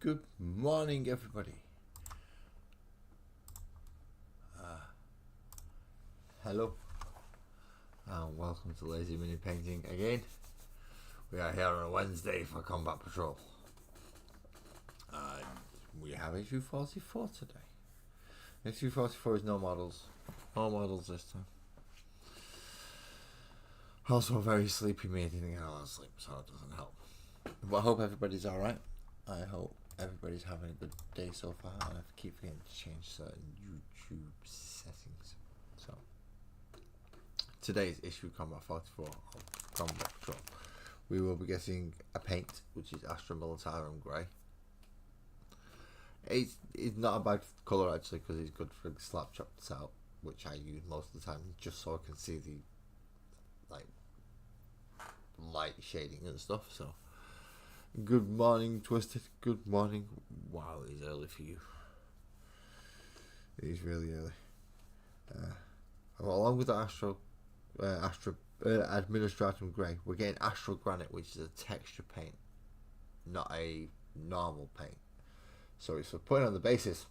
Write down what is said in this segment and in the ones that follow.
Good morning, everybody. Hello, and welcome to Lazy Mini Painting again. We are here on a Wednesday for Combat Patrol, and we have issue 44 today. Issue 44 is no models this time. Also, a very sleepy me, didn't get a lot of sleep, so it doesn't help. But I hope everybody's alright. I hope everybody's having a good day so far, and I keep forgetting to change certain YouTube settings. So, today's issue Combat 44 of Combat Patrol. We will be getting a paint, which is Astra Militarum Grey. It's not a bad colour actually, because it's good for slap chops out, which I use most of the time, just so I can see the light shading and stuff. So, good morning, Twisted. Good morning. Wow, it's early for you. It is really early. Along with the Administratum Grey, we're getting Astral Granite, which is a texture paint, not a normal paint. So it's for putting on the bases.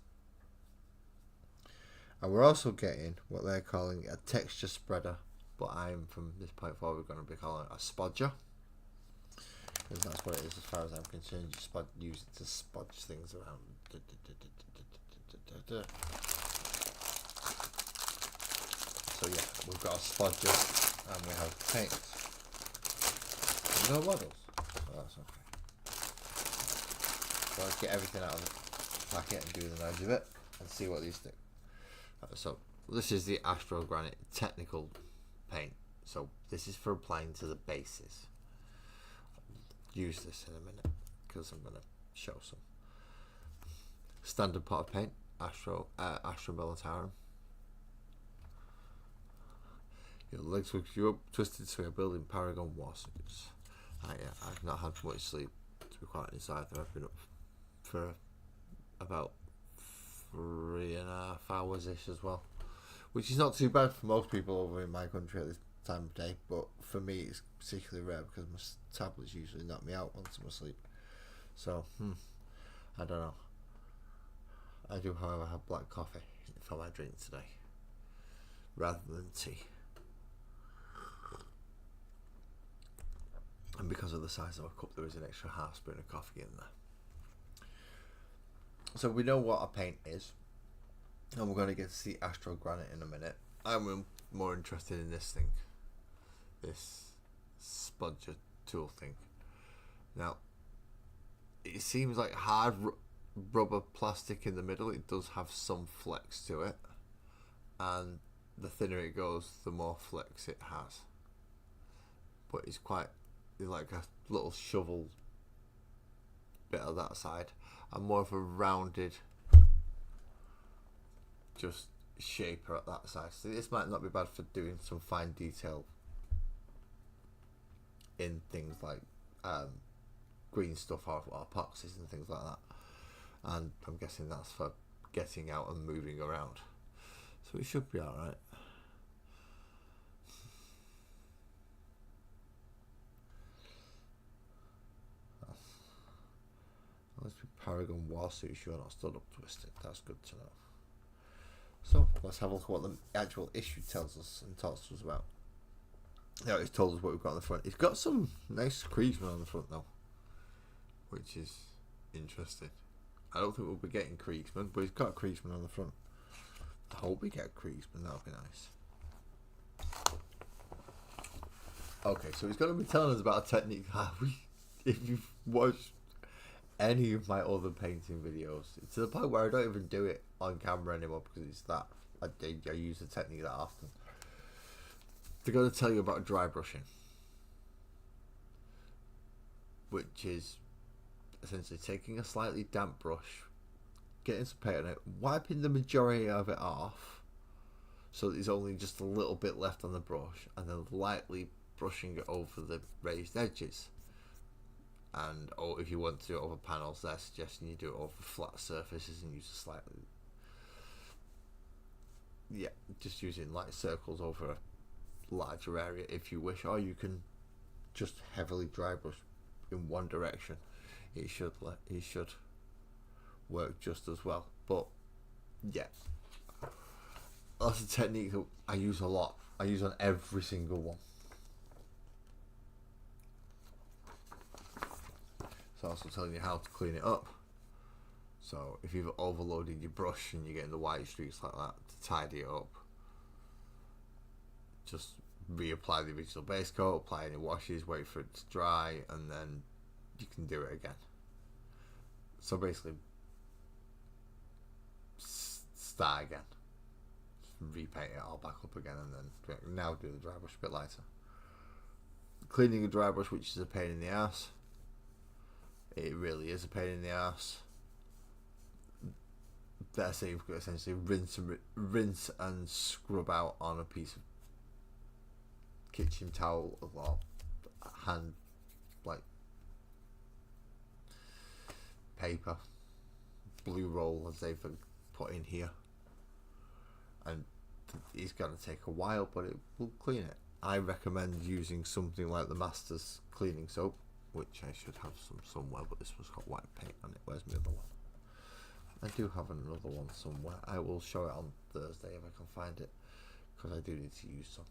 And we're also getting what they're calling a texture spreader, but I'm from this point forward going to be calling it a spodger, because that's what it is as far as I'm concerned. You use it to spudge things around. So yeah, we've got a spodger and we have paints. No models, so that's okay. So let's get everything out of the packet and do the nose of it and see what these do. So this is the Astral Granite technical paint. So this is for applying to the bases. Use this in a minute because I'm going to show some. Standard pot of paint, Astra Militarum. Your legs will you up, Twisted, so you're building Paragon Warsuits. Yeah, I've not had much sleep, to be quite honest either. I've been up for about 3.5 hours ish as well, which is not too bad for most people over in my country at this time of day, but for me it's particularly rare because my tablets usually knock me out once I'm asleep. So I don't know. I do, however, have black coffee for my drink today rather than tea, and because of the size of a cup there is an extra half spoon of coffee in there. So we know what a paint is, and we're going to get to see Astral Granite in a minute. I'm more interested in this thing, this spudger tool thing. Now, it seems like hard rubber plastic in the middle. It does have some flex to it, and the thinner it goes, the more flex it has. But it's like a little shovel bit of that side, and more of a rounded just shaper at that side. So this might not be bad for doing some fine detail in things like green stuff or epoxies and things like that, and I'm guessing that's for getting out and moving around, so it should be alright. Let's be Paragon Warsuits. You're not stood up, Twisted. That's good to know. So let's have a look at what the actual issue tells us and talks to us about. Now, it's told us what we've got on the front. It's got some nice Kriegsman on the front though, which is interesting. I don't think we'll be getting Kriegsman, but he's got a Kriegsman on the front. I hope we get Kriegsman. That would be nice. Okay, so he's going to be telling us about a technique that if you've watched any of my other painting videos, it's to the point where I don't even do it on camera anymore because it's that I use the technique that often. They're going to tell you about dry brushing, which is essentially taking a slightly damp brush, getting some paint on it, wiping the majority of it off so that there's only just a little bit left on the brush, and then lightly brushing it over the raised edges. And if you want to do it over panels, they're suggesting you do it over flat surfaces and use a slightly, just using light circles over a larger area if you wish, or you can just heavily dry brush in one direction. It should work just as well. But yeah, that's a technique that I use a lot. I use on every single one. It's also telling you how to clean it up. So if you've overloaded your brush and you're getting the white streaks like that, to tidy it up, just reapply the original base coat, apply any washes, wait for it to dry, and then you can do it again. So basically, start again. Just repaint it all back up again, and then now do the dry brush a bit lighter. Cleaning a dry brush, which is a pain in the ass. It really is a pain in the ass. Let's say you've got essentially rinse and scrub out on a piece of kitchen towel or hand like paper, blue roll as they've put in here, and it's going to take a while, but it will clean it. I recommend using something like the Masters cleaning soap, which I should have some somewhere, but this one's got white paint on it. Where's my other one? I do have another one somewhere. I will show it on Thursday if I can find it, because I do need to use some.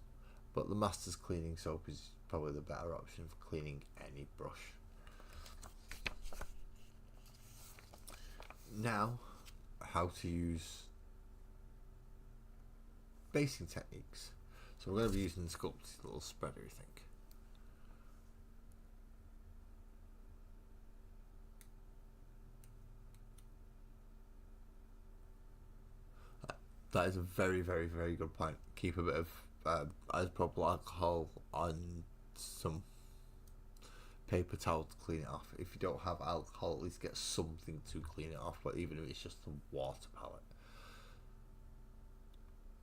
But the Masters cleaning soap is probably the better option for cleaning any brush. Now, how to use basing techniques. So we're going to be using the Sculpted little spreader thing. That is a very, very, very good point. Keep a bit of isopropyl alcohol on some paper towel to clean it off. If you don't have alcohol, at least get something to clean it off, but even if it's just a water palette.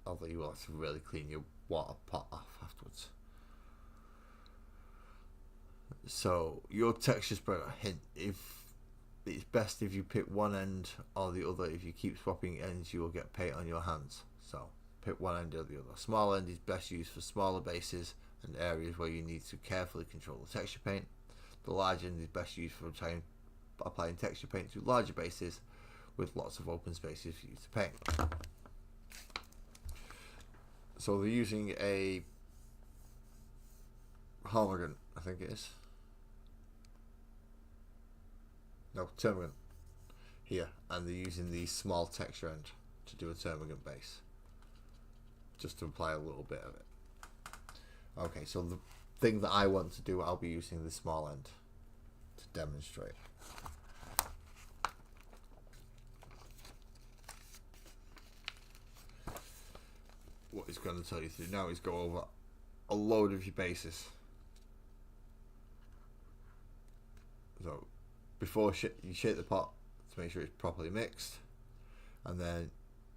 Although you will have to really clean your water pot off afterwards. So your texture spreader, hint, if it's best if you pick one end or the other. If you keep swapping ends, you will get paint on your hands. So pick one end or the other. Small end is best used for smaller bases and areas where you need to carefully control the texture paint. The large end is best used for applying texture paint to larger bases with lots of open spaces for you to paint. So they're using a Hormigant, I think it is. No, Termagant here, and they're using the small texture end to do a Termagant base, just to apply a little bit of it. Okay, so the thing that I want to do, I'll be using the small end to demonstrate. What it's going to tell you to do now is go over a load of your bases. So before you shake the pot to make sure it's properly mixed, and then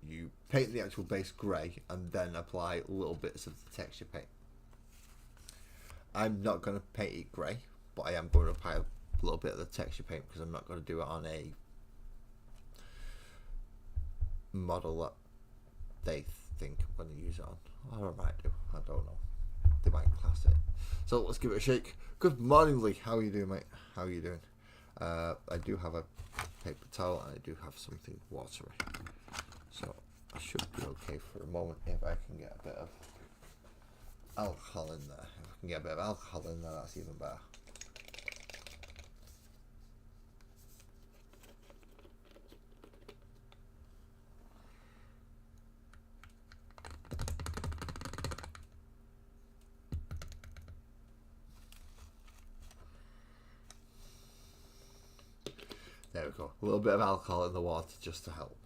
you paint the actual base grey and then apply little bits of the texture paint. I'm not going to paint it grey, but I am going to apply a little bit of the texture paint because I'm not going to do it on a model that they think I'm going to use it on. Or I might do, I don't know. They might class it. So let's give it a shake. Good morning, Lee. How are you doing, mate? How are you doing? I do have a paper towel and I do have something watery. So I should be okay for a moment if I can get a bit of alcohol in there. If I can get a bit of alcohol in there, that's even better. There we go. A little bit of alcohol in the water just to help.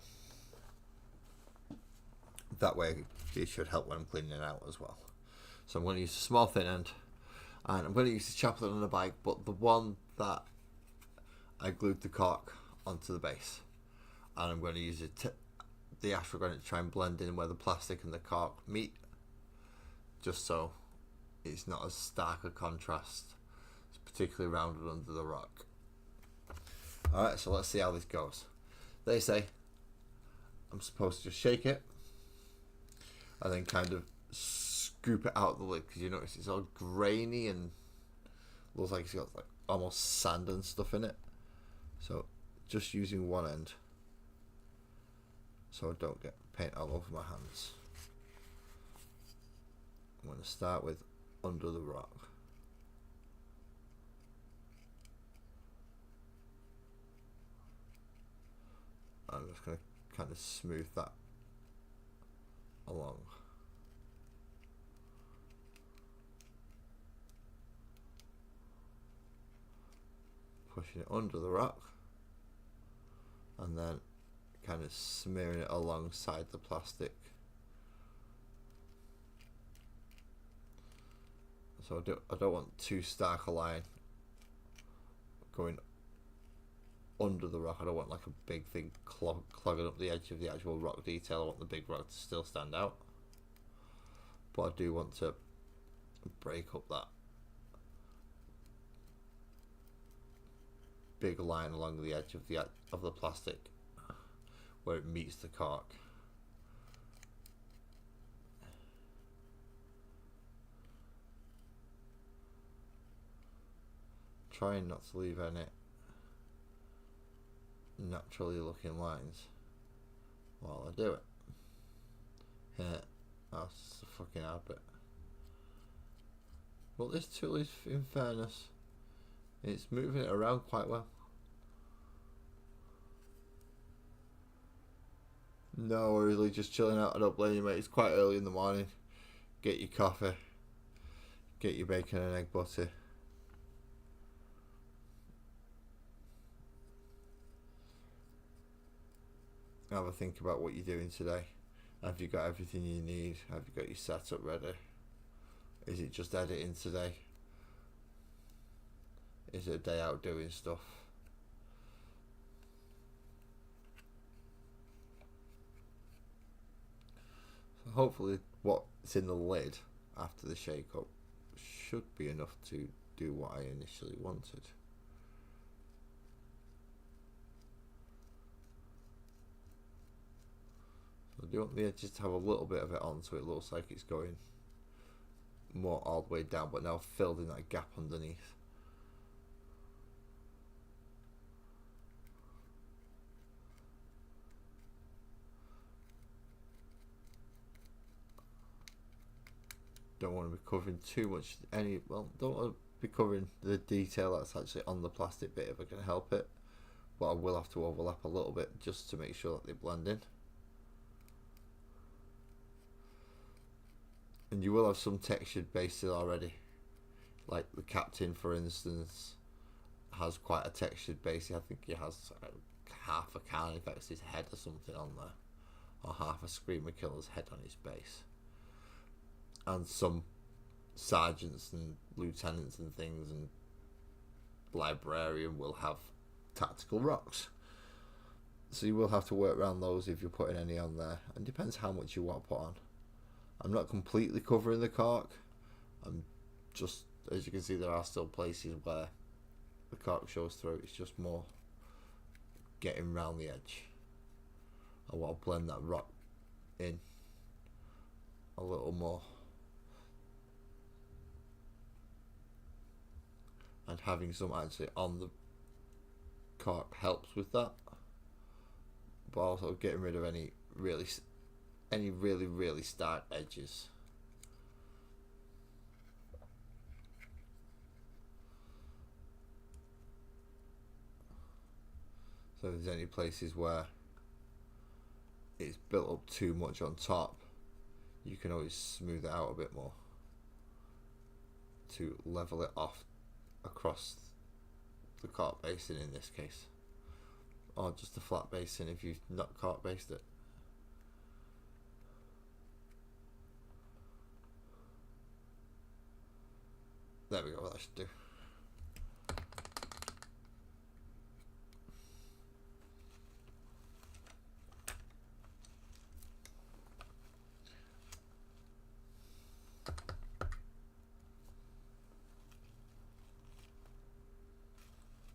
That way it should help when I'm cleaning it out as well. So I'm going to use a small thin end, and I'm going to use the Chaplain on the bike, but the one that I glued the cork onto the base. And I'm going to use the Astral Granite to try and blend in where the plastic and the cork meet, just so it's not as stark a contrast. It's particularly rounded under the rock. Alright, so let's see how this goes. They say I'm supposed to just shake it and then kind of scoop it out the lid, because you notice it's all grainy and looks like it's got like almost sand and stuff in it. So just using one end, so I don't get paint all over my hands. I'm going to start with under the rock. I'm just going to kind of smooth that along. Pushing it under the rock and then kind of smearing it alongside the plastic. So I don't want too stark a line going under the rock. I don't want like a big thing clogging up the edge of the actual rock detail. I want the big rock to still stand out, but I do want to break up that big line along the edge of the plastic where it meets the cork. Trying not to leave any naturally looking lines while I do it. Yeah, that's just a fucking habit. Well, this tool is, in fairness, it's moving it around quite well. No, we're really just chilling out. I don't blame you, mate. It's quite early in the morning. Get your coffee, get your bacon and egg butty. Have a think about what you're doing today. Have you got everything you need? Have you got your setup ready? Is it just editing today? Is it a day out doing stuff? So hopefully what's in the lid after the shake up should be enough to do what I initially wanted. I do want the edges to have a little bit of it on so it looks like it's going more all the way down, but now filled in that gap underneath. Don't want to be covering too much don't want to be covering the detail that's actually on the plastic bit if I can help it, but I will have to overlap a little bit just to make sure that they blend in. And you will have some textured bases already, like the Captain, for instance, has quite a textured base. I think he has half a Carnifex's head or something on there, or half a Screamer Killer's head on his base. And some sergeants and lieutenants and things and librarian will have tactical rocks. So you will have to work around those if you're putting any on there. And depends how much you want to put on. I'm not completely covering the cork. I'm just, as you can see, there are still places where the cork shows through. It's just more getting round the edge. I want to blend that rock in a little more. And having some actually on the cork helps with that. But also getting rid of any really stark edges. So if there's any places where it's built up too much on top, you can always smooth it out a bit more to level it off across the cork basin in this case, or just a flat basin if you've not cork based it. There we go, that should do.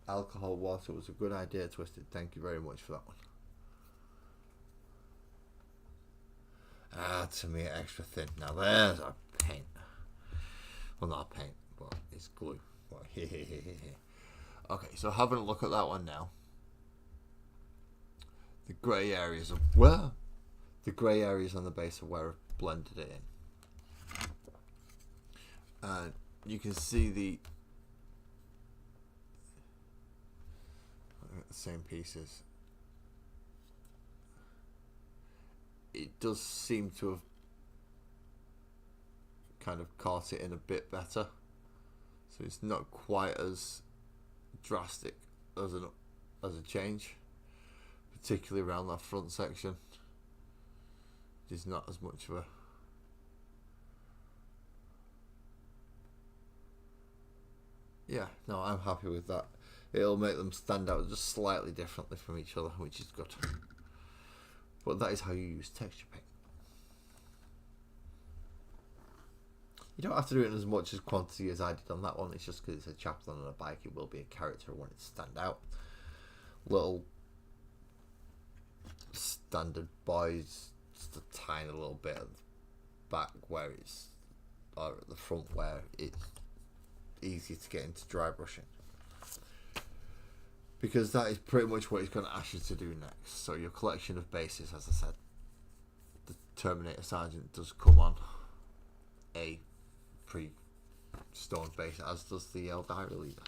Alcohol water was a good idea, Twisted. Thank you very much for that one. To me extra thin. Now there's our paint. Well, not paint, but it's glue. Okay, so having a look at that one now. The grey areas of the grey areas on the base of where I've blended it in. And you can see the same pieces. It does seem to have kind of caught it in a bit better, so it's not quite as drastic as a change, particularly around that front section. There's not as much of a no, I'm happy with that. It'll make them stand out just slightly differently from each other, which is good. But that is how you use texture paint. You don't have to do it in as much as quantity as I did on that one. It's just because it's a chaplain on a bike, it will be a character. I want it to stand out. Little standard boys, just a tiny little bit at the back where it's, or at the front where it's easy to get into dry brushing, because that is pretty much what he's going to ask you to do next. So your collection of bases, as I said, the Terminator Sergeant does come on a pre-stoned base, as does the Diary Leader.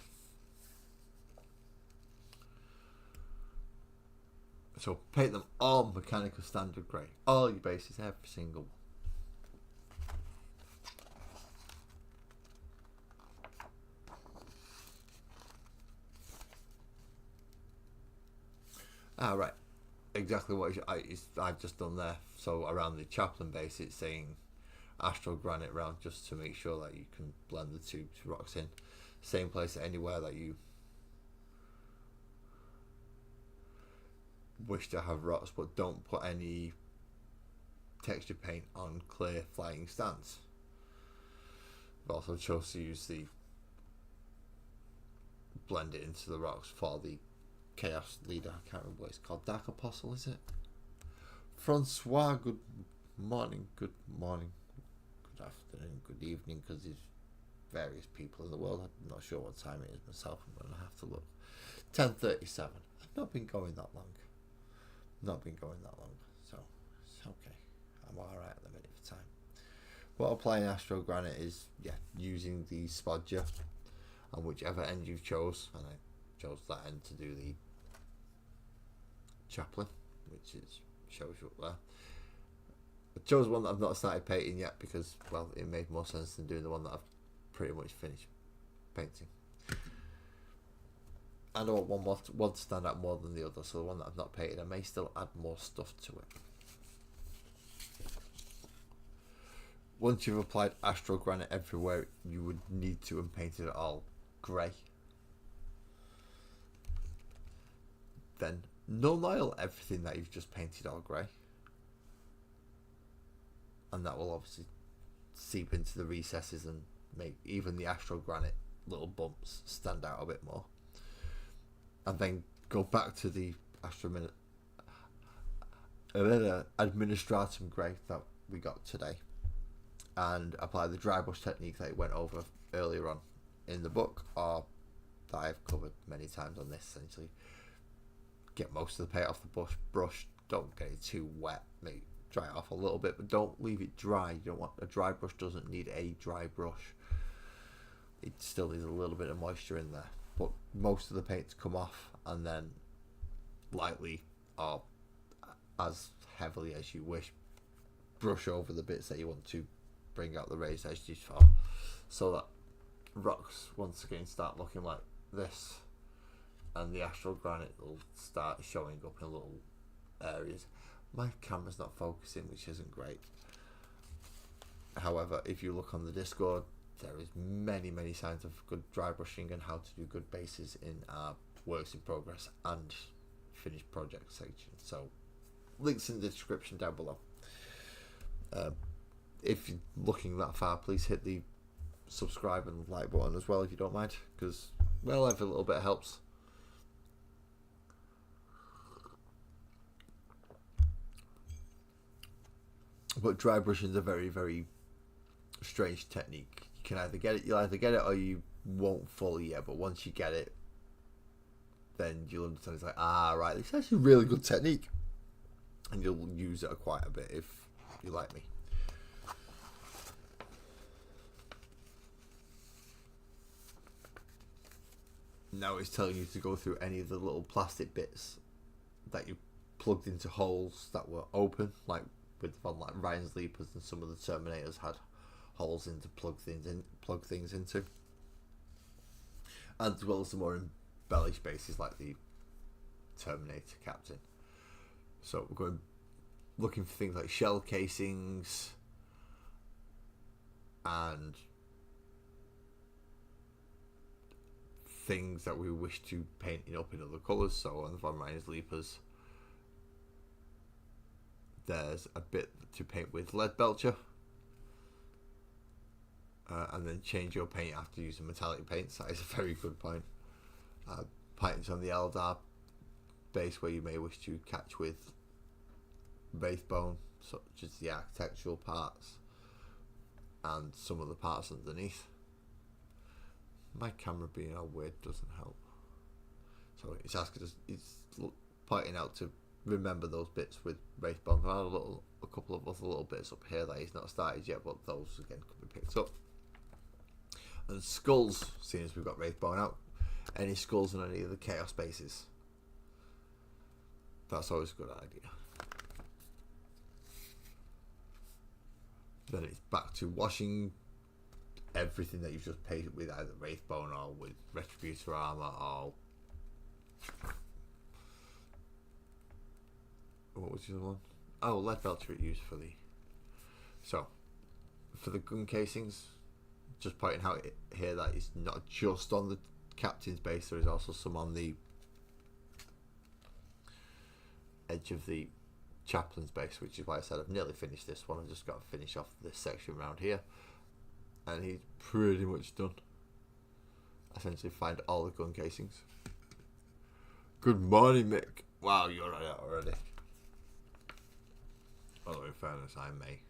So paint them all mechanical standard grey, all your bases, every single one. Right, exactly what I've just done there. So around the chaplain base, it's saying Astral Granite round, just to make sure that you can blend the two rocks in. Same place anywhere that you wish to have rocks, but don't put any texture paint on clear flying stands. I've also chose to use the blend it into the rocks for the Chaos Leader. I can't remember what it's called. Dark Apostle, is it? Francois, good morning, good afternoon, good evening, because there's various people in the world. I'm not sure what time it is myself. I'm going to have to look. 10:37. I've not been going that long. So it's okay. I'm alright at the minute for time. What applying Astral Granite is, using the spodger on whichever end you chose, and I chose that end to do the chaplain, which is shows you up there. I chose one that I've not started painting yet because, well, it made more sense than doing the one that I've pretty much finished painting. I don't want one to stand out more than the other, so the one that I've not painted, I may still add more stuff to it. Once you've applied Astral Granite everywhere, you would need to have painted it all grey. Then null oil everything that you've just painted all grey, and that will obviously seep into the recesses and make even the Astral Granite little bumps stand out a bit more. And then go back to the Administratum Grey that we got today and apply the dry brush technique that I went over earlier on in the book, or that I've covered many times on this. Essentially, get most of the paint off the brush. Don't get it too wet. Maybe dry it off a little bit, but don't leave it dry. You don't want a dry brush. Doesn't need a dry brush. It still needs a little bit of moisture in there. But most of the paint's come off, and then lightly or as heavily as you wish, brush over the bits that you want to bring out the raised edges for, so that rocks once again start looking like this, and the Astral Granite will start showing up in little areas. My camera's not focusing, which isn't great. However, if you look on the Discord, there is many signs of good dry brushing and how to do good bases in our works in progress and finished project section. So links in the description down below. If you're looking that far, please hit the subscribe and like button as well if you don't mind, because, well, every little bit helps. But dry brushing is a very strange technique. You can you'll either get it or you won't fully yet, but once you get it, then you'll understand it's like, right, this is actually a really good technique. and you'll use it quite a bit if you like me. Now it's telling you to go through any of the little plastic bits that you plugged into holes that were open, like with like Ryan's Leapers and some of the Terminators had holes in to plug things into, and as well as the more embellished bases like the Terminator Captain. So we're going looking for things like shell casings and things that we wish to paint up in other colours. So on the Von Ryan's Leapers, there's a bit to paint with lead belcher, and then change your paint after using metallic paints. That is a very good point. Paintings on the Eldar base where you may wish to catch with Wraithbone, such as the architectural parts and some of the parts underneath. My camera being all weird doesn't help. So it's asking us, it's pointing out to remember those bits with Wraithbone. I have a couple of other little bits up here that he's not started yet, but those again could be picked up. And skulls, seeing as we've got Wraithbone out, any skulls in any of the chaos bases. That's always a good idea. Then it's back to washing everything that you've just painted with either Wraithbone or with Retributor armor or what was the other one? Oh, lead belcher it used for the. So for the gun casings, just pointing out here that it's not just on the captain's base. There is also some on the edge of the chaplain's base, which is why I said I've nearly finished this one. I've just got to finish off this section around here, and he's pretty much done. Essentially find all the gun casings. Good morning, Mick. Wow, you're right out already. Although in fairness, I may,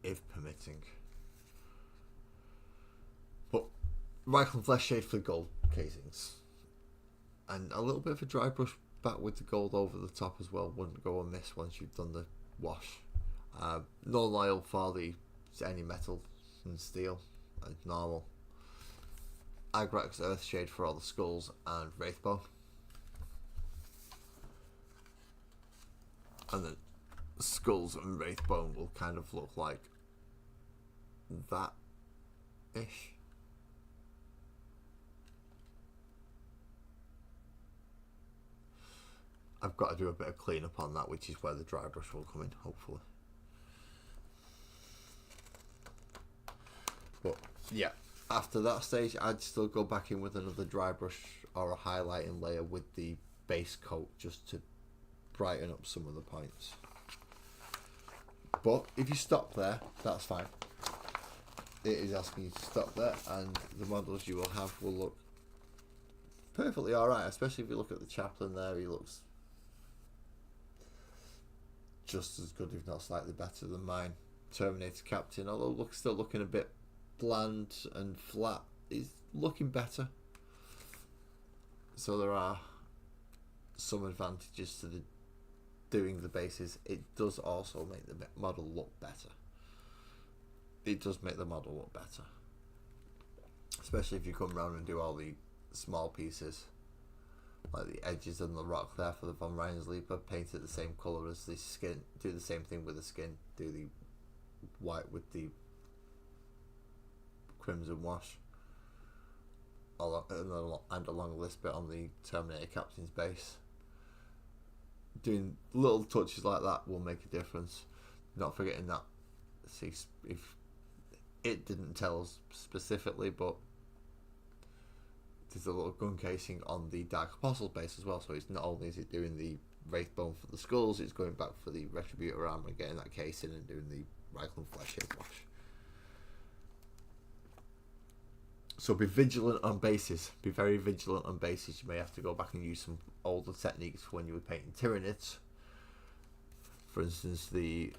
if permitting. But Reikland Flesh Shade for gold casings, and a little bit of a dry brush back with the gold over the top as well. Wouldn't go amiss once you've done the wash. No oil for any metal and steel as normal. Agrax Earthshade for all the skulls and Wraithbone. And the skulls and Wraithbone will kind of look like that-ish. I've got to do a bit of cleanup on that, which is where the dry brush will come in, hopefully. But yeah, after that stage, I'd still go back in with another dry brush or a highlighting layer with the base coat just to brighten up some of the points. But if you stop there, that's fine. It is asking you to stop there, and the models you will have will look perfectly alright, especially if you look at the chaplain there. He looks just as good, if not slightly better than mine. Terminator Captain, although still looking a bit bland and flat, is looking better. So there are some advantages to doing the bases. It does also make the model look better. It does make the model look better, especially if you come around and do all the small pieces, like the edges and the rock there for the Von Ryan's Leaper, paint it the same colour as the skin. Do the same thing with the skin. Do the white with the crimson wash, and along this bit on the Terminator Captain's base. Doing little touches like that will make a difference. Not forgetting that, see, if it didn't tell us specifically, but there's a little gun casing on the Dark Apostle base as well. So it's not only is it doing the Wraithbone for the skulls, it's going back for the Retributor armor, getting that casing and doing the Reikland Flesh Shade wash. So be vigilant on bases. Be very vigilant on bases. You may have to go back and use some older techniques when you were painting Tyranids. For instance, the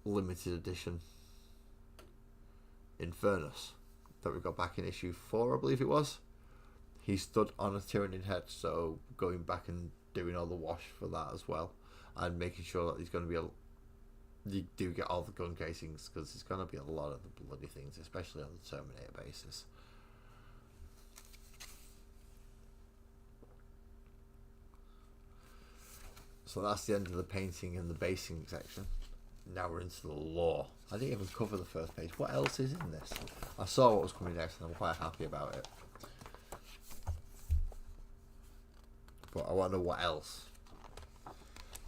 limited edition Infernus that we got back in issue 4, I believe it was. he stood on a Tyranid head, so going back and doing all the wash for that as well, and making sure that he's going to be you do get all the gun casings, because there's going to be a lot of the bloody things, especially on the Terminator basis. So that's the end of the painting and the basing section. Now we're into the lore. I didn't even cover the first page. What else is in this? I saw what was coming next and I'm quite happy about it. But I want to know what else.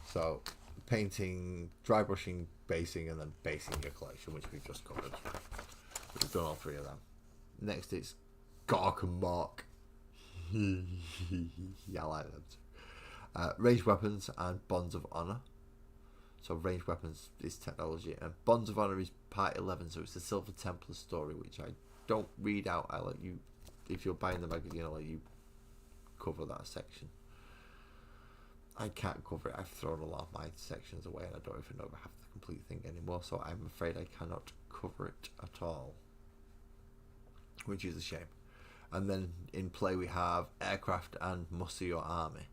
So, painting, dry brushing, basing, and then basing your collection, which we've just covered. We've done all three of them. Next it's Gark and Mark. Yeah, I like them too. Ranged weapons and bonds of honor. So ranged weapons is technology, and bonds of honor is part 11. So it's the Silver Templar story, which I don't read out. I let you, if you're buying the magazine, I'll let you cover that section. I can't cover it. I've thrown a lot of my sections away, and I don't even know if I have the complete thing anymore. So I'm afraid I cannot cover it at all, which is a shame. And then in play we have aircraft and muster your army.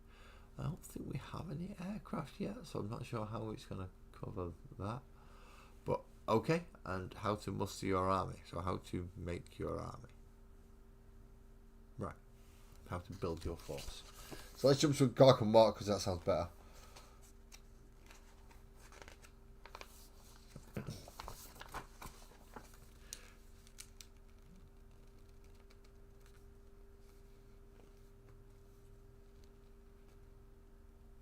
I don't think we have any aircraft yet, so I'm not sure how it's going to cover that. But okay, and how to muster your army. So how to make your army. Right. How to build your force. So let's jump to Gark and Mark, because that sounds better.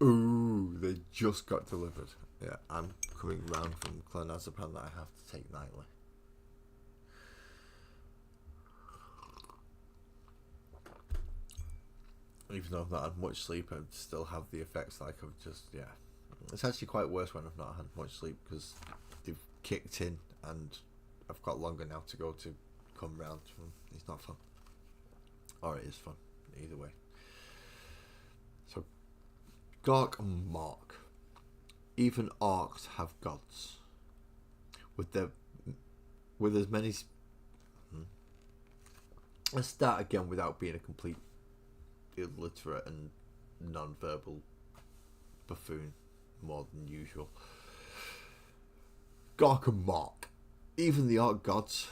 Ooh, they just got delivered. Yeah, I'm coming round from Clonazepam that I have to take nightly. Even though I've not had much sleep, I still have the effects like I've just, yeah. It's actually quite worse when I've not had much sleep, because they've kicked in and I've got longer now to go to come round. It's not fun. Or it is fun, either way. So, Gark and Mark. Even orcs have gods. With as many... Let's start again without being a complete illiterate and non-verbal buffoon more than usual. Gark and Mark. Even the orc gods,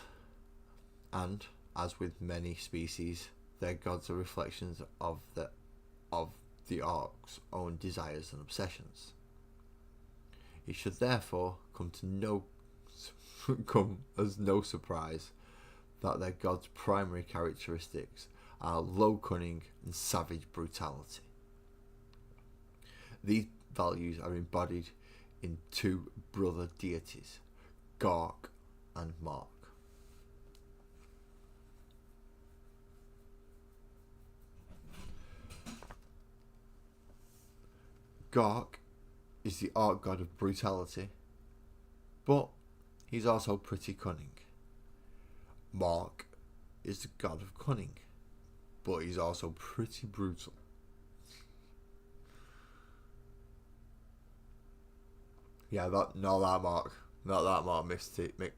and as with many species, their gods are reflections of the orc's own desires and obsessions. It should therefore come as no surprise that their god's primary characteristics are low cunning and savage brutality. These values are embodied in two brother deities, Gark and Mark. Gark is the orc god of brutality, but he's also pretty cunning. Mark is the god of cunning, but he's also pretty brutal. Yeah, not that Mark missed it, Mick.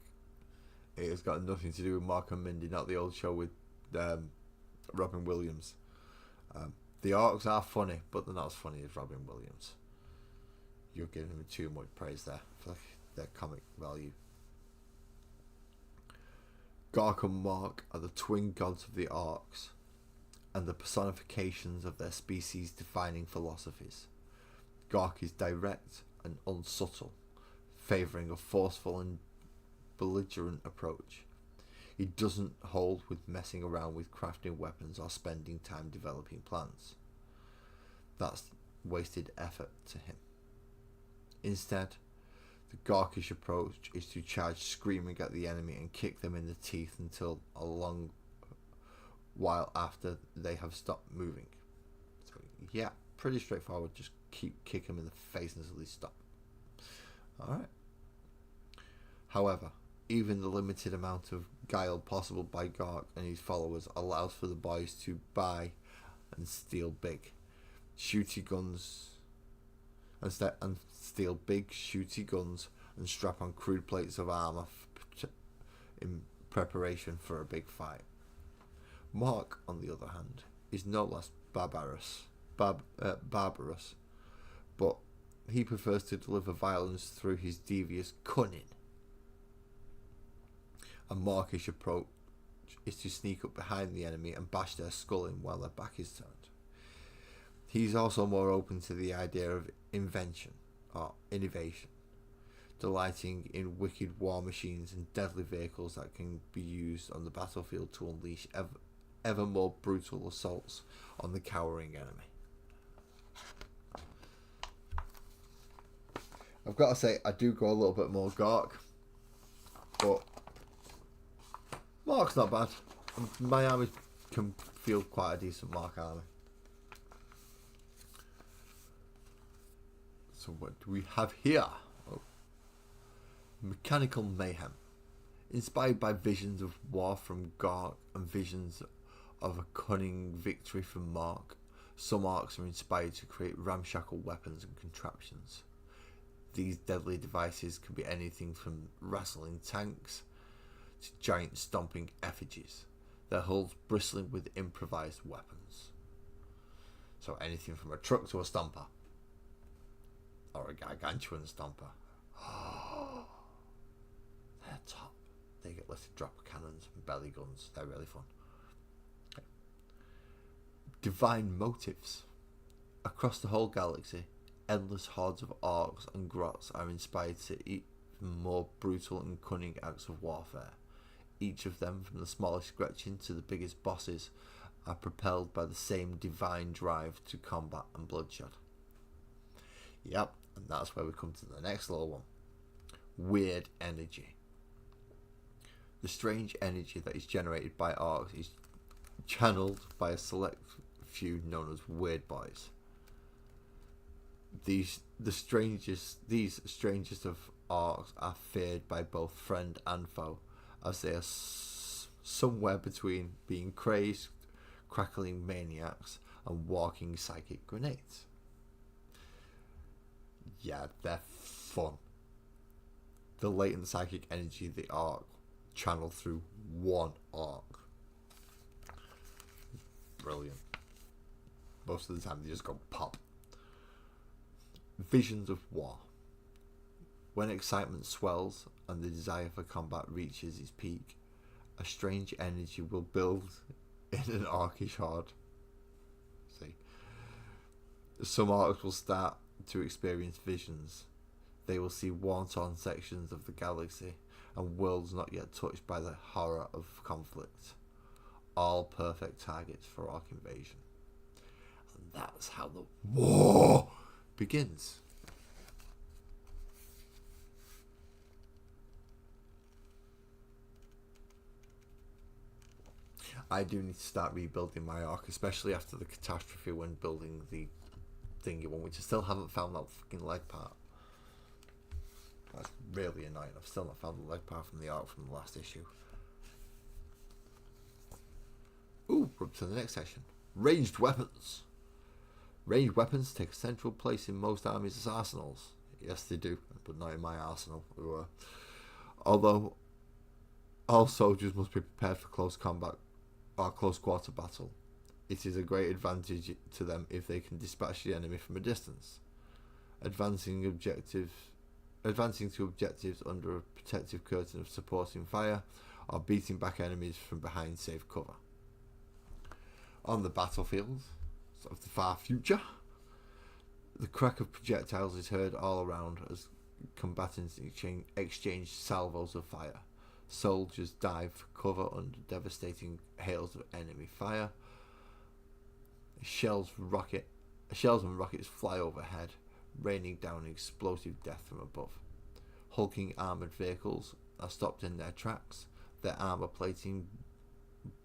It has got nothing to do with Mark and Mindy, not the old show with Robin Williams. The orcs are funny, but they're not as funny as Robin Williams. You're giving them too much praise there for their comic value. Gark and Mark are the twin gods of the orcs and the personifications of their species' defining philosophies. Gark is direct and unsubtle, favouring a forceful and belligerent approach. He doesn't hold with messing around with crafting weapons or spending time developing plans. That's wasted effort to him. Instead, the Garkish approach is to charge screaming at the enemy and kick them in the teeth until a long while after they have stopped moving. So yeah, pretty straightforward. Just keep kicking them in the face until they stop. Alright. However, even the limited amount of guile possible by Gark and his followers allows for the boys to buy and steal big shooty guns and steal big shooty guns and strap on crude plates of armor in preparation for a big fight. Mark, on the other hand, is no less barbarous, but he prefers to deliver violence through his devious cunning. A mawkish approach is to sneak up behind the enemy and bash their skull in while their back is turned. He's also more open to the idea of invention or innovation, delighting in wicked war machines and deadly vehicles that can be used on the battlefield to unleash ever more brutal assaults on the cowering enemy. I've got to say, I do go a little bit more Gork, but Mark's not bad. My army can feel quite a decent Mark army. So what do we have here? Oh. Mechanical Mayhem. Inspired by visions of war from Gork and visions of a cunning victory from Mark, some orcs are inspired to create ramshackle weapons and contraptions. These deadly devices can be anything from wrestling tanks to giant stomping effigies, their hulls bristling with improvised weapons. So anything from a truck to a stomper, or a gargantuan stomper. They're top. They get listed dropper cannons and belly guns. They're really fun. Okay. Divine motives. Across the whole galaxy, endless hordes of orcs and grots are inspired to even more brutal and cunning acts of warfare. Each of them, from the smallest Gretchen to the biggest bosses, are propelled by the same divine drive to combat and bloodshed. Yep, and that's where we come to the next little one. Weird energy. The strange energy that is generated by orcs is channeled by a select few known as Weird Boys. These strangest of orcs are feared by both friend and foe, as they are somewhere between being crazed, crackling maniacs and walking psychic grenades. Yeah, they're fun. The latent psychic energy the orc channel through one orc. Brilliant. Most of the time they just go pop. Visions of war. When excitement swells and the desire for combat reaches its peak, a strange energy will build in an orcish horde. See, some orcs will start to experience visions. They will see war-torn sections of the galaxy and worlds not yet touched by the horror of conflict. All perfect targets for orc invasion. And that's how the war begins. I do need to start rebuilding my orc, especially after the catastrophe when building the thingy one, which I still haven't found that fucking leg part. That's really annoying. I've still not found the leg part from the orc from the last issue. Ooh, we're up to the next section. Ranged weapons. Ranged weapons take a central place in most armies' arsenals. Yes, they do, but not in my arsenal. Although all soldiers must be prepared for close combat or close quarter battle, it is a great advantage to them if they can dispatch the enemy from a distance. Advancing to objectives under a protective curtain of supporting fire, or beating back enemies from behind safe cover. On the battlefield of the far future, the crack of projectiles is heard all around as combatants exchange salvos of fire. Soldiers dive for cover under devastating hails of enemy fire. Shells and rockets fly overhead, raining down explosive death from above. Hulking armoured vehicles are stopped in their tracks, their armour plating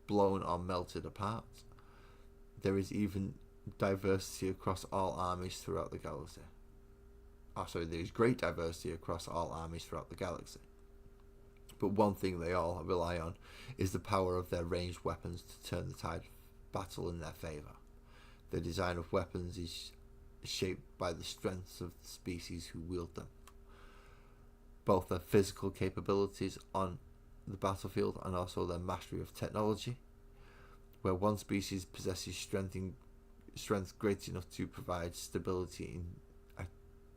blown or melted apart. There is even diversity across all armies throughout the galaxy. There is great diversity across all armies throughout the galaxy. But one thing they all rely on is the power of their ranged weapons to turn the tide of battle in their favour. The design of weapons is shaped by the strengths of the species who wield them. Both their physical capabilities on the battlefield and also their mastery of technology. where one species possesses strength great enough to provide stability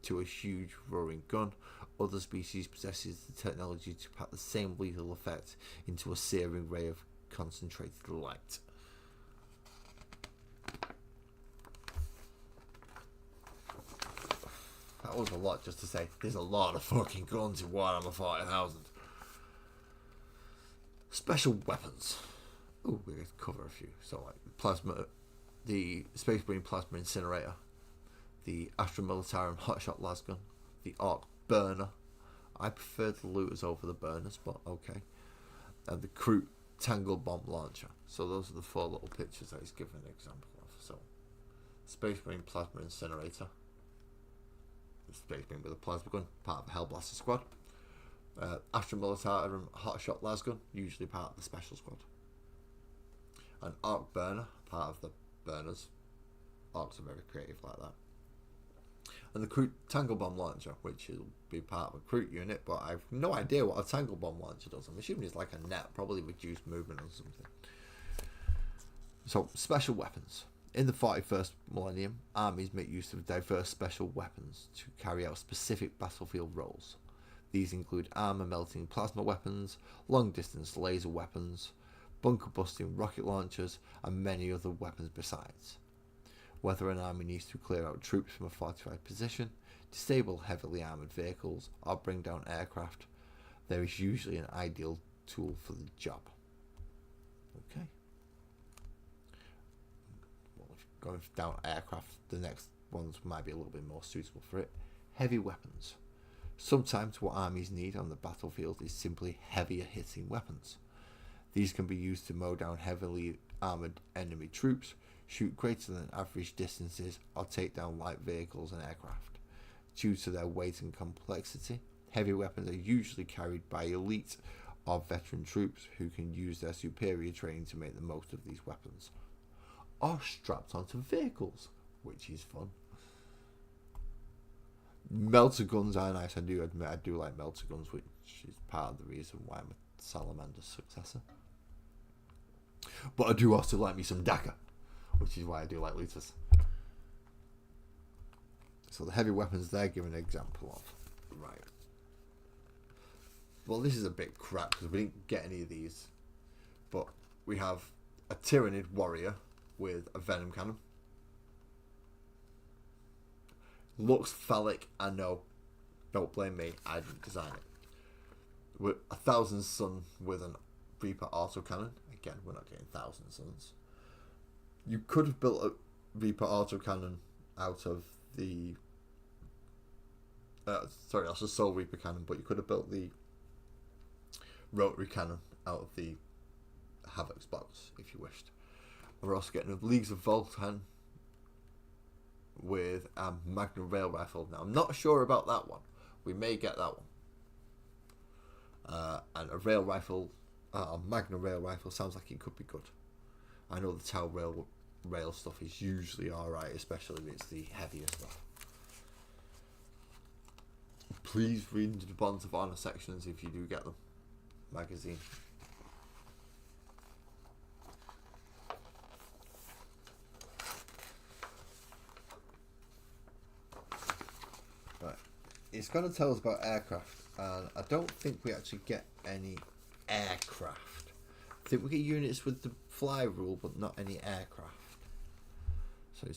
to a huge roaring gun. Other species possesses the technology to pack the same lethal effect into a searing ray of concentrated light. That was a lot just to say there's a lot of fucking guns in Warhammer 40,000. Special weapons. Oh, we're going to cover a few. So, like plasma, the Space Marine Plasma Incinerator, the Astra Militarum Hotshot Lasgun, the Arc Burner. I prefer the looters over the burners, but okay. And the Kroot Tangle Bomb Launcher. So those are the 4 little pictures that he's given an example of. So, Space Marine Plasma Incinerator. Space Marine with a plasma gun, part of the Hellblaster squad. Astra Militarum Hotshot Lasgun, usually part of the Special Squad. An Arc Burner, part of the Burners. Arcs are very creative like that. And the Kroot Tangle Bomb Launcher, which will be part of a Kroot unit, but I've no idea what a Tangle Bomb Launcher does. I'm assuming it's like a net, probably reduced movement or something. So, special weapons. In the 41st millennium, armies make use of diverse special weapons to carry out specific battlefield roles. These include armor-melting plasma weapons, long-distance laser weapons, bunker-busting rocket launchers, and many other weapons besides. Whether an army needs to clear out troops from a fortified position, disable heavily armoured vehicles, or bring down aircraft, there is usually an ideal tool for the job. Okay. Going down aircraft, the next ones might be a little bit more suitable for it. Heavy weapons. Sometimes what armies need on the battlefield is simply heavier hitting weapons. These can be used to mow down heavily armoured enemy troops, shoot greater than average distances, or take down light vehicles and aircraft. Due to their weight and complexity, heavy weapons are usually carried by elite or veteran troops who can use their superior training to make the most of these weapons. Or strapped onto vehicles, which is fun. Melter guns are nice. I do admit I do like melter guns, which is part of the reason why I'm a Salamander's successor. But I do also like me some dagger, which is why I do like looters. So the heavy weapons they're giving an example of. Right. Well, this is a bit crap because we didn't get any of these. But we have a Tyranid warrior with a venom cannon. Looks phallic, I know. Don't blame me, I didn't design it. With 1,000 Sun with an Reaper autocannon. Again, we're not getting 1,000 Suns. You could have built a Reaper autocannon out of the... sorry, that's a Soul Reaper cannon, but you could have built the rotary cannon out of the Havoc's box, if you wished. We're also getting a Leagues of Voltan with a Magnum Rail Rifle. Now, I'm not sure about that one. We may get that one. And a Rail Rifle, a Magnum Rail Rifle sounds like it could be good. I know the Tau rail stuff is usually alright, especially if it's the heavier stuff. Please read into the Bonds of Honor sections if you do get them. Magazine. Right. It's going to tell us about aircraft, and I don't think we actually get any aircraft. I think we get units with the fly rule, but not any aircraft. So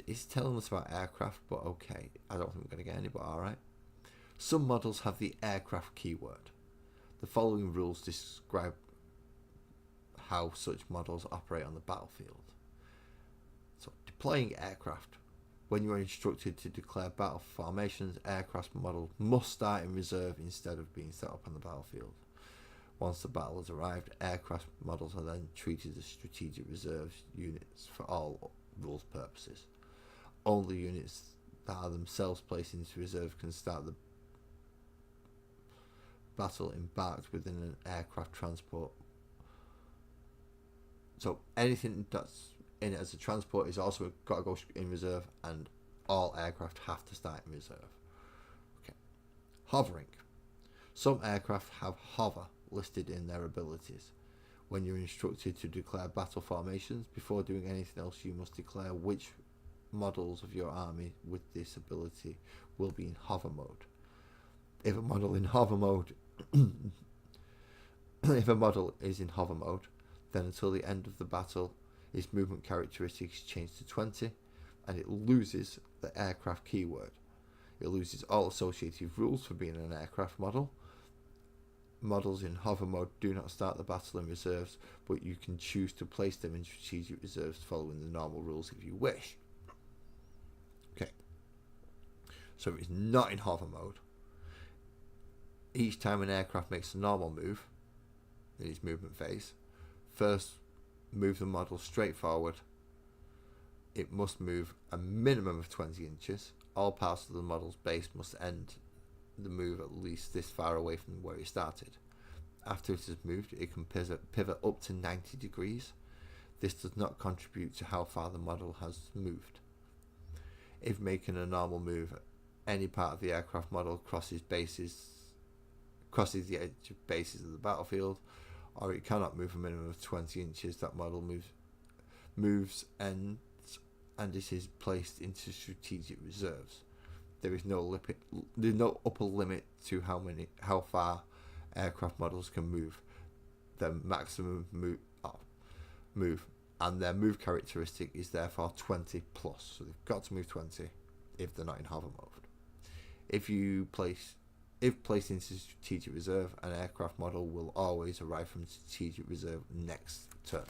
it's telling us about aircraft, but okay. I don't think we're going to get any, but alright. Some models have the aircraft keyword. The following rules describe how such models operate on the battlefield. So, deploying aircraft. When you are instructed to declare battle formations, aircraft model must start in reserve instead of being set up on the battlefield. Once the battle has arrived, aircraft models are then treated as strategic reserve units for all rules purposes. Only units that are themselves placed into reserve can start the battle embarked within an aircraft transport. So anything that's in it as a transport is also got to go in reserve, and all aircraft have to start in reserve. Okay. Hovering. Some aircraft have hover listed in their abilities, When you're instructed to declare battle formations, before doing anything else, you must declare which models of your army with this ability will be in hover mode. If a model in hover mode if a model is in hover mode, then until the end of the battle, its movement characteristics change to 20, and it loses the aircraft keyword. It loses all associated rules for being an aircraft model. Models in hover mode do not start the battle in reserves, but you can choose to place them in strategic reserves following the normal rules if you wish. Okay, so it's not in hover mode. Each time an aircraft makes a normal move in its movement phase, first move the model straight forward. It must move a minimum of 20 inches. All parts of the model's base must end the move at least this far away from where it started. After it has moved, it can pivot up to 90 degrees. This does not contribute to how far the model has moved. If making a normal move, any part of the aircraft model crosses the edge of bases of the battlefield, or it cannot move a minimum of 20 inches, that model moves ends and it is placed into strategic reserves. There is no upper limit to how far aircraft models can move. Their maximum move, and their move characteristic is therefore 20 plus. So they've got to move 20 if they're not in hover mode. If placed into strategic reserve, an aircraft model will always arrive from strategic reserve next turn.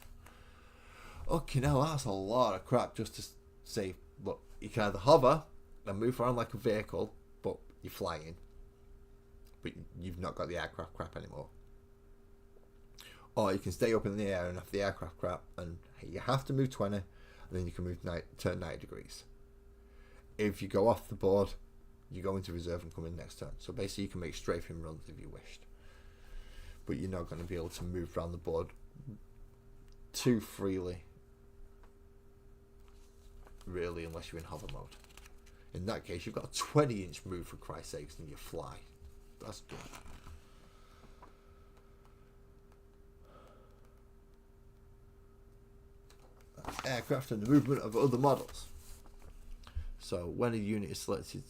Okay, now that's a lot of crap just to say, look, you can either hover and move around like a vehicle, but you're flying, but you've not got the aircraft crap anymore. Or you can stay up in the air and have the aircraft crap, and you have to move 20, and then you can turn 90 degrees. If you go off the board, you go into reserve and come in next turn. So basically you can make strafing runs if you wished, but you're not going to be able to move around the board too freely, really, unless you're in hover mode. In that case, you've got a 20-inch move, for Christ's sakes, and you fly. That's good. Aircraft and the movement of other models. So when a unit is selected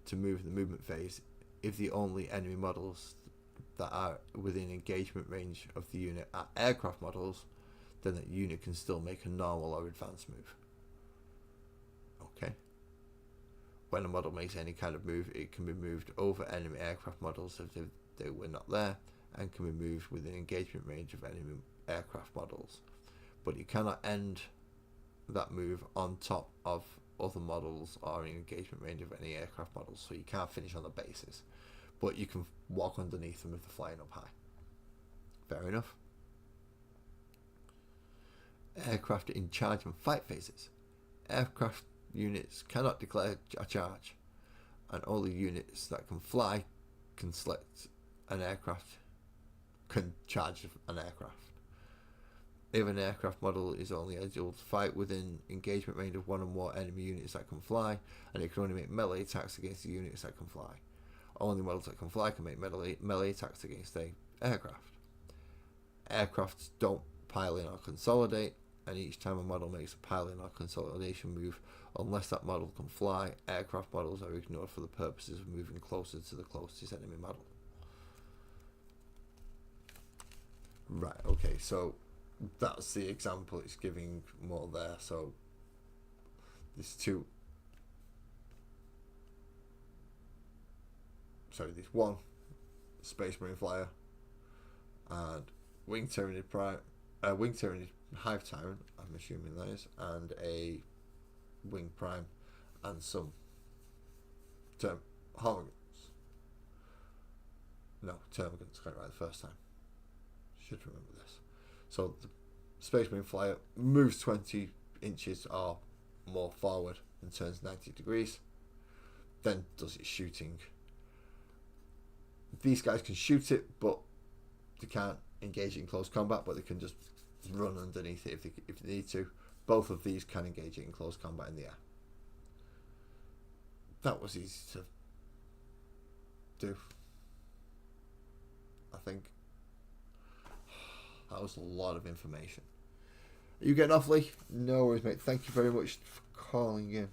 to move in the movement phase, if the only enemy models that are within engagement range of the unit are aircraft models, then that unit can still make a normal or advanced move. Okay. When a model makes any kind of move, it can be moved over enemy aircraft models if they were not there, and can be moved within engagement range of enemy aircraft models. But you cannot end that move on top of other models or in engagement range of any aircraft models, so you can't finish on the bases, but you can walk underneath them if they're flying up high. Fair enough. Aircraft in charge and fight phases. Aircraft units cannot declare a charge, and only units that can fly can select an aircraft, can charge an aircraft. If an aircraft model is only eligible to fight within engagement range of one or more enemy units that can fly, and it can only make melee attacks against the units that can fly. Only models that can fly can make melee attacks against the aircraft. Aircrafts don't pile in or consolidate, and each time a model makes a pile in or consolidation move, unless that model can fly, aircraft models are ignored for the purposes of moving closer to the closest enemy model. Right, okay, so that's the example it's giving more there. So there's one Space Marine Flyer and Wing Tyranid Hive Tyrant, I'm assuming that is, and a Wing Prime and some Termagants. No, Termagants got it right the first time. Should remember this. So the Space Marine Flyer moves 20 inches or more forward and turns 90 degrees. Then does its shooting. These guys can shoot it, but they can't engage it in close combat, but they can just run underneath it if they need to. Both of these can engage it in close combat in the air. That was easy to do, I think. That was a lot of information. Are you getting off, Lee? No worries, mate. Thank you very much for calling in.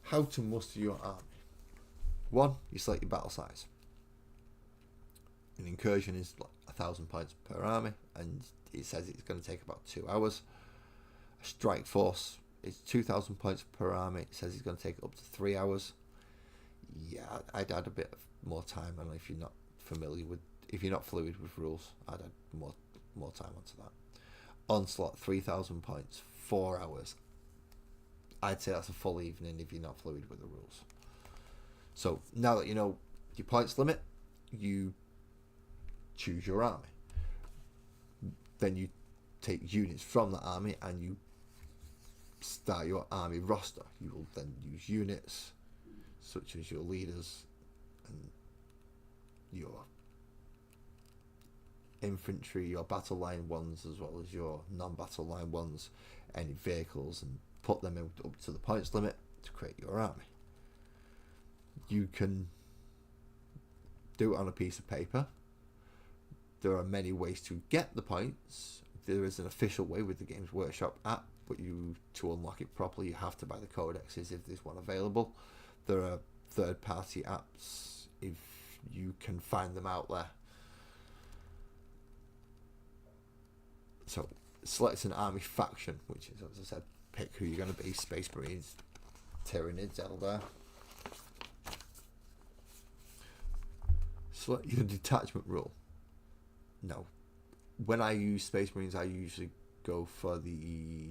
How to muster your army. 1, you select your battle size. An incursion is like 1,000 points per army, and it says it's going to take about 2 hours. A strike force is 2,000 points per army. It says it's going to take up to 3 hours. Yeah, I'd add a bit more time, and if you're not fluid with rules, I'd add more time onto that. Onslaught, 3,000 points, 4 hours. I'd say that's a full evening if you're not fluid with the rules. So now that you know your points limit, you choose your army. Then you take units from the army and you start your army roster. You will then use units such as your leaders and your infantry, your battle line ones, as well as your non-battle line ones, any vehicles, and put them up to the points limit to create your army. You can do it on a piece of paper. There are many ways to get the points. There is an official way with the Games Workshop app, but to unlock it properly, you have to buy the codexes if there's one available. There are third-party apps if you can find them out there. So select an army faction, which is, as I said, pick who you're going to be: Space Marines, Tyranids, Eldar. Select your detachment rule. Now, when I use Space Marines, I usually go for the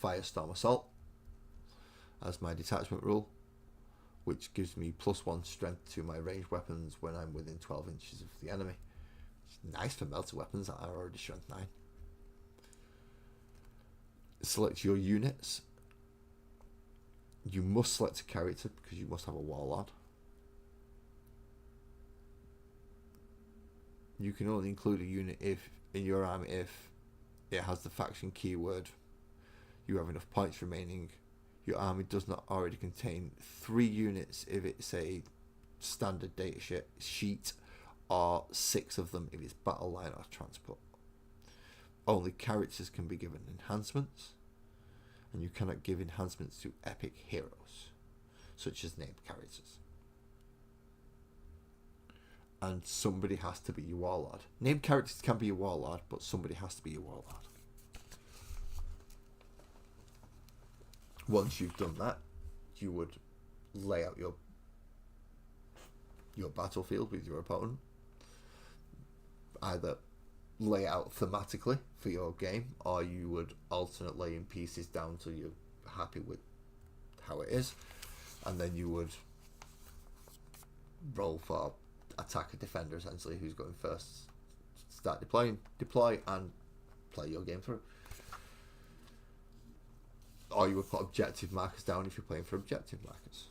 Firestorm Assault as my detachment rule, which gives me +1 strength to my ranged weapons when I'm within 12 inches of the enemy. It's nice for melter weapons that are already strength 9. Select your units. You must select a character because you must have a warlord. You can only include a unit in your army if it has the faction keyword. You have enough points remaining. Your army does not already contain 3 units if it's a standard data sheet, or 6 of them if it's battle line or transport. Only characters can be given enhancements, and you cannot give enhancements to epic heroes, such as named characters. And somebody has to be your warlord. Named characters can be your warlord, but somebody has to be your warlord. Once you've done that, you would lay out your battlefield with your opponent. Either lay out thematically for your game, or you would alternate laying pieces down till you're happy with how it is, and then you would roll for attacker defender, essentially, who's going first. Start deploy and play your game through. Or you would put objective markers down if you're playing for objective markers.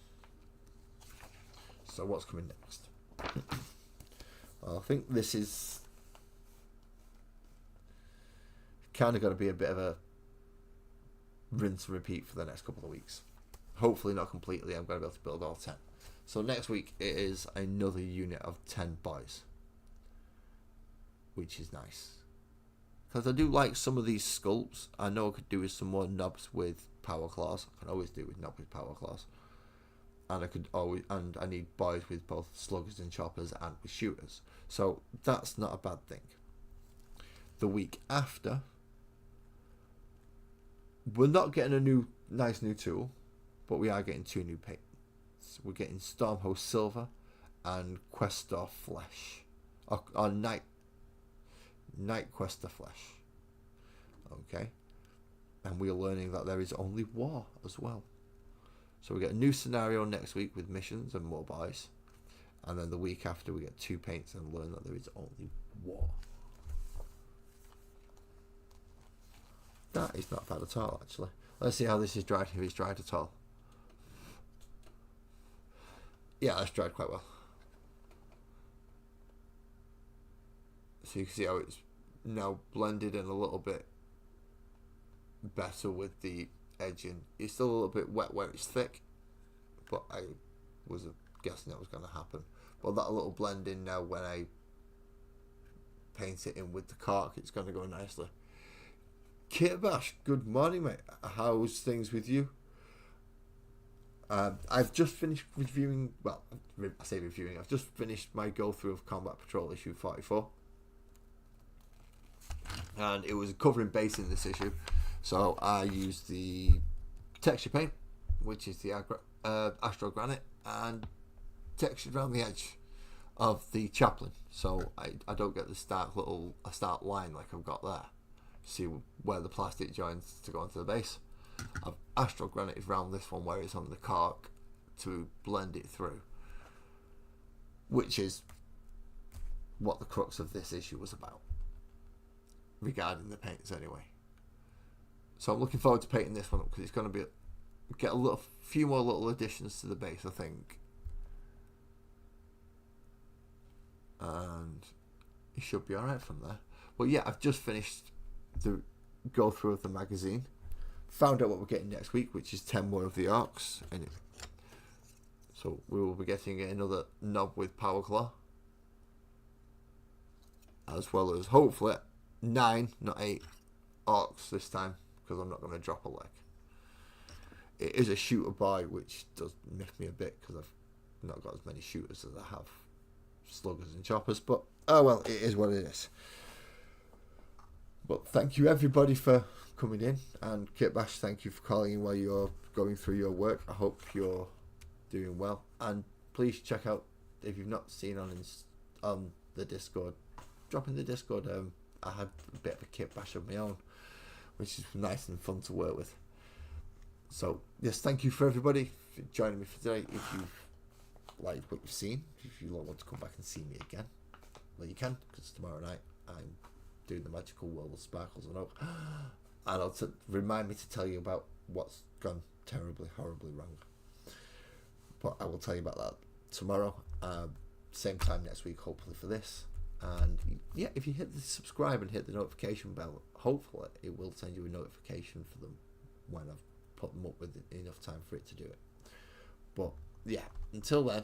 So what's coming next? Well, I think this is kind of going to be a bit of a rinse and repeat for the next couple of weeks. Hopefully not completely. I'm going to be able to build all 10. So next week it is another unit of 10 boys, which is nice, because I do like some of these sculpts. I know I could do with some more knobs with power claws. I can always do with knobs with power claws, and I need boys with both sluggers and choppers and with shooters. So that's not a bad thing. The week after, we're not getting a nice new tool, but we are getting 2 new paints. We're getting Stormhost Silver and Questor Flesh, or Night Questor Flesh. Okay, and we're learning that there is only war as well. So we get a new scenario next week with missions and more boys, and then the week after we get 2 paints and learn that there is only war. That is not bad at all, actually. Let's see how this is dried, if it's dried at all. Yeah, that's dried quite well. So you can see how it's now blended in a little bit better with the edging. It's still a little bit wet where it's thick, but I was guessing that was going to happen. But that little blend in now when I paint it in with the cork, it's going to go nicely. Kitbash, good morning, mate. How's things with you? I've just finished reviewing, well, I say reviewing, I've just finished my go through of Combat Patrol issue 44. And it was covering base in this issue. So I used the texture paint, which is the Astro Granite, and textured around the edge of the Chaplain. So I don't get the start line like I've got there. See where the plastic joins to go into the base. I've Astro Granited around this one where it's on the cork to blend it through, which is what the crux of this issue was about, regarding the paints anyway. So I'm looking forward to painting this one up because it's going to get a few more little additions to the base, I think, and it should be alright from there. But yeah, I've just finished the go through of the magazine. Found out what we're getting next week, which is 10 more of the Orcs. So we will be getting another Nob with Power Claw, as well as hopefully 9, not 8 Orcs this time, because I'm not going to drop a leg. It is a shooter boy, which does miff me a bit because I've not got as many shooters as I have sluggers and choppers, but oh well, it is what it is. But thank you everybody for coming in, and Kitbash, thank you for calling in while you're going through your work. I hope you're doing well, and please check out, if you've not seen on the Discord, drop in the Discord. I had a bit of a Kitbash of my own, which is nice and fun to work with. So yes, thank you for everybody for joining me for today. If you've liked what you've seen, if you want to come back and see me again, well, you can, because tomorrow night I'm doing the Magical World of Sparkles and Oak, and I'll remind me to tell you about what's gone terribly, horribly wrong. But I will tell you about that tomorrow, same time next week, hopefully, for this. And yeah, if you hit the subscribe and hit the notification bell, hopefully it will send you a notification for them when I've put them up with enough time for it to do it. But yeah, until then,